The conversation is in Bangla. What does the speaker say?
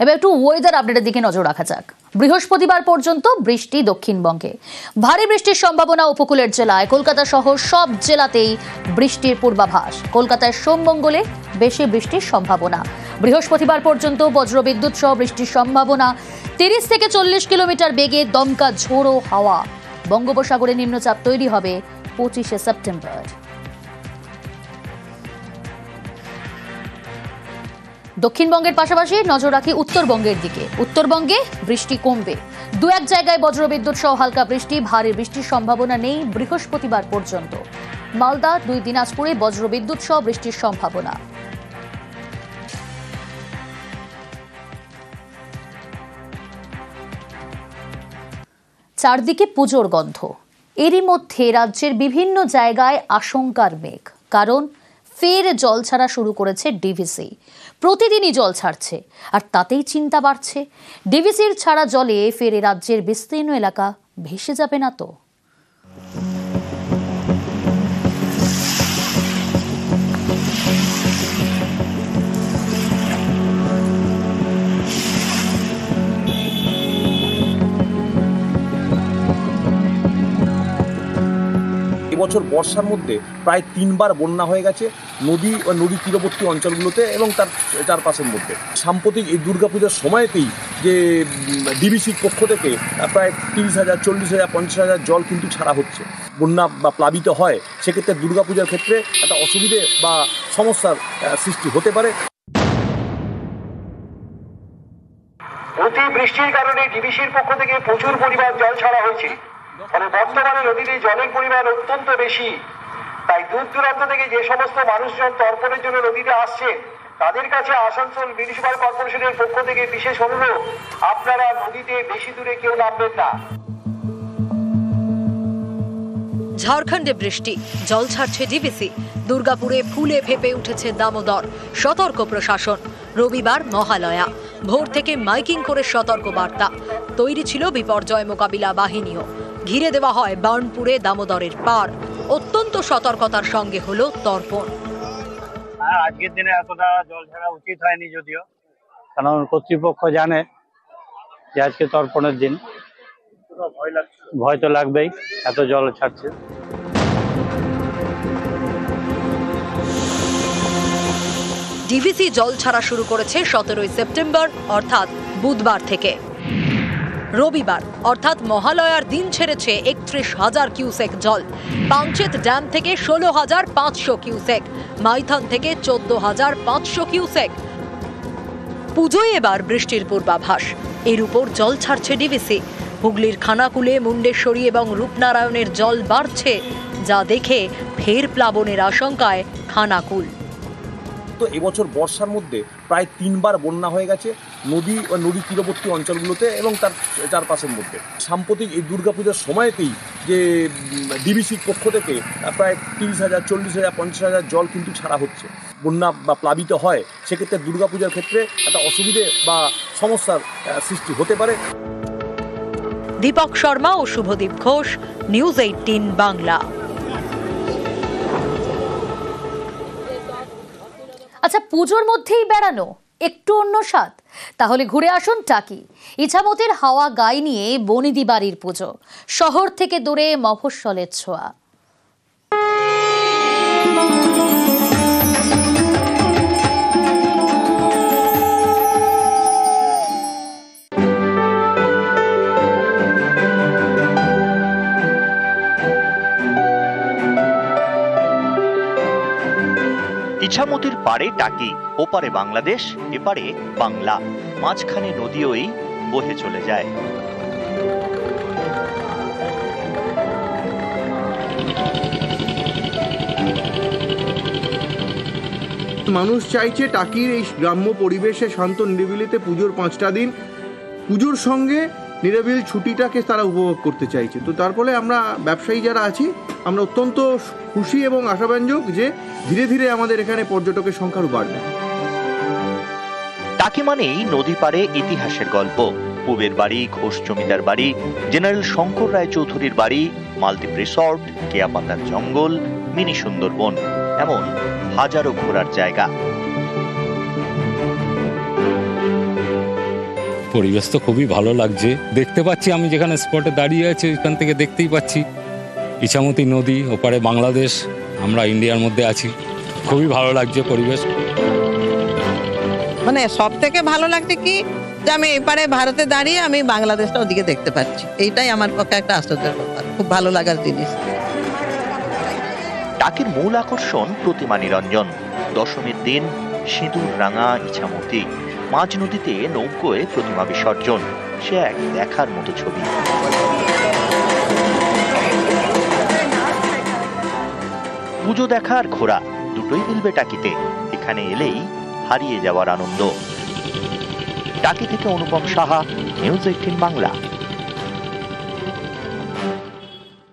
এবার একটু ওয়েদার আপডেটের দিকে নজর রাখা যাক। বৃহস্পতিবার পর্যন্ত বৃষ্টি দক্ষিণবঙ্গে, ভারী বৃষ্টির সম্ভাবনা উপকূলের জেলায়। কলকাতা সহ সব জেলাতেই বৃষ্টির পূর্বাভাস। কলকাতায় সোমমঙ্গলে বেশি বৃষ্টির সম্ভাবনা। বৃহস্পতিবার পর্যন্ত বজ্রবিদ্যুৎ সহ বৃষ্টির সম্ভাবনা। 30 থেকে 40 কিলোমিটার বেগে দমকা ঝোড়ো হাওয়া। বঙ্গোপসাগরে নিম্নচাপ তৈরি হবে 25শে সেপ্টেম্বর। দক্ষিণবঙ্গের পাশাপাশি নজর রাখি উত্তরবঙ্গের দিকে। উত্তরবঙ্গে বৃষ্টি কমবে, দু এক জায়গায় বজ্রবিদ্যুৎ সহ হালকা বৃষ্টি, ভারী বৃষ্টির সম্ভাবনা নেই বৃহস্পতিবার পর্যন্ত। মালদা, 2 দিনাজপুরে বজ্রবিদ্যুৎ সহ বৃষ্টির সম্ভাবনা। চারদিকে পুজোর গন্ধ। এরই মধ্যে রাজ্যের বিভিন্ন জায়গায় আশঙ্কার মেঘ, কারণ ফের জল ছাড়া শুরু করেছে ডিভিসি। প্রতিদিনই জল ছাড়ছে, আর তাতেই চিন্তা বাড়ছে, ডিভিসির ছাড়া জলে ফের রাজ্যের বিস্তীর্ণ এলাকা ভেসে যাবে না তো? এবছর বর্ষার মধ্যে প্রায় 3 বার বন্যা হয়ে গেছে নদী ও নদী তীরবর্তী অঞ্চলগুলোতে এবং তার চারপাশের মধ্যে। সাম্প্রতিক এই দুর্গাপূজার সময়তেই যে ডিবিসির পক্ষ থেকে প্রায় 30,000, 40,000, 50,000 জল কিন্তু ছাড়া হচ্ছে। বন্যা বা প্লাবিত হয়, সেক্ষেত্রে দুর্গাপূজার ক্ষেত্রে একটা অসুবিধে বা সমস্যার সৃষ্টি হতে পারে। অতি বৃষ্টির কারণে ডিবিসির পক্ষ থেকে প্রচুর পরিমাণ জল ছাড়া হয়েছে, ফলে বর্তমানে নদীতে জলের পরিমাণ অত্যন্ত বেশি। তাই দূর দূরান্ত থেকে যে সমস্ত মানুষজন তর্পণের জন্য নদীতে আসছে, তাদের কাছে আসানসোল মিউনিসিপাল কর্পোরেশনের পক্ষ থেকে বিশেষ অনুরোধ, আপনারা নদীতে বেশি দূরে কেউ নামবেন না। ঝাড়খণ্ডে বৃষ্টি, জল ছাড়ছে ডিভিসি। দুর্গাপুরে ফুলে ফেপে উঠেছে দামোদর, সতর্ক প্রশাসন। রবিবার মহালয়া, ভোর থেকে মাইকিং করে সতর্ক বার্তা। তৈরি ছিল বিপর্যয় মোকাবিলা বাহিনীও। ঘিরে দেওয়া হয় বার্নপুরে দামোদরের পার। অত্যন্ত সতর্কতার সঙ্গে হলো তর্পণ। আজকের দিনে এতটা জল ছাড়া উচিত হয়নি, যদিও কারণ কর্তৃপক্ষ জানে যে আজকে তর্পণের দিন। ভয় তো লাগবেই, এত জল ছাড়ছে। ডিভিসি জল ছাড়া শুরু করেছে 17ই সেপ্টেম্বর অর্থাৎ বুধবার থেকে। রবিবার অর্থাৎ মহালয়ার দিন ছেড়েছে 31,000 কিউসেক জল। পাঞ্চেত ড্যাম থেকে 16,500 কিউসেক, মাইথন থেকে 14,500 কিউসেক। পুজোয় এবার বৃষ্টির পূর্বাভাস, এর উপর জল ছাড়ছে ডিভিসি। হুগলির খানাকুলে, মুন্ডেশ্বরী এবং রূপনারায়ণের জল বাড়ছে, যা দেখে ফের প্লাবনের আশঙ্কায় খানাকুল। তো এবছর বর্ষার মধ্যে প্রায় 3 বার বন্যা হয়ে গেছে নদী ও নদী তীরবর্তী অঞ্চলগুলোতে এবং তার চারপাশের মধ্যে। সাম্প্রতিক এই দুর্গাপূজার সময়তেই যে ডিবিসির পক্ষ থেকে প্রায় 30,000, 40,000, 50,000 জল কিন্তু ছাড়া হচ্ছে। বন্যা বা প্লাবিত হয়, সেক্ষেত্রে দুর্গাপূজার ক্ষেত্রে একটা অসুবিধে বা সমস্যার সৃষ্টি হতে পারে। দীপক শর্মা ও শুভদীপ ঘোষ, নিউজ 18 বাংলা। আচ্ছা, পুজোর মধ্যেই বেড়ানো একটু অন্য স্বাদ? তাহলে ঘুরে আসুন টাকি। ইছামতির হাওয়া গায়ে নিয়ে বনিদি বাড়ির পুজো। শহর থেকে দূরে মফস্বলের ছোঁয়া। ইছামতির পাড়ে টাকি, ওপারে বাংলাদেশ, এপারে বাংলা, মাঝখানে নদীই বহে চলে যায়। মানুষ চাইছে টাকির এই গ্রাম্য পরিবেশে শান্ত নিরিবিলিতে পুজোর 5টা দিন, পুজোর সঙ্গে নিরিবিল ছুটিটাকে তারা উপভোগ করতে চাইছে। তো তার ফলে আমরা ব্যবসায়ী যারা আছি, আমরা অত্যন্ত খুশি এবং আশাব্যঞ্জক যে ধীরে ধীরে আমাদের এখানে পর্যটকের সংখ্যা বাড়বে। টাকি মানেই নদী পাড়ে ইতিহাসের গল্প। পুবের বাড়ি, ঘোষ জমিদার বাড়ি, জেনারেল শঙ্কর রায় চৌধুরীর বাড়ি, মালদ্বীপ রিসর্ট, কেয়াপাতার জঙ্গল, মিনি সুন্দরবন, এমন হাজারো ঘোরার জায়গা। পরিবেশ তো খুবই ভালো লাগছে, দেখতে পাচ্ছি আমি যেখানে স্পটে দাঁড়িয়ে আছি ওইখান থেকে দেখতেই পাচ্ছি ইছামতি নদী, ওপারে বাংলাদেশ, আমরা ইন্ডিয়ার মধ্যে আছি, খুবই ভালো লাগছে পরিবেশ। মানে সব থেকে ভালো লাগছে কি যে আমি এপারে ভারতে দাঁড়িয়ে আমি বাংলাদেশটা ওদিকে দেখতে পাচ্ছি, এইটাই আমার পক্ষে একটা আশ্চর্যের ব্যাপার, খুব ভালো লাগার জিনিস। টাকির মূল আকর্ষণ প্রতিমা নিরঞ্জন। দশমীর দিন সিঁদুর রাঙা ইছামতি, মাঝ নদীতে নৌকোয় প্রতিমা বিসর্জন, সে এক দেখার মতো ছবি। পুজো দেখার ঘোরা দুটোই মিলবে টাকিতে, এখানে এলেই হারিয়ে যাওয়ার আনন্দ। টাকি থেকে অনুপম সাহা, নিউজ 18 বাংলা।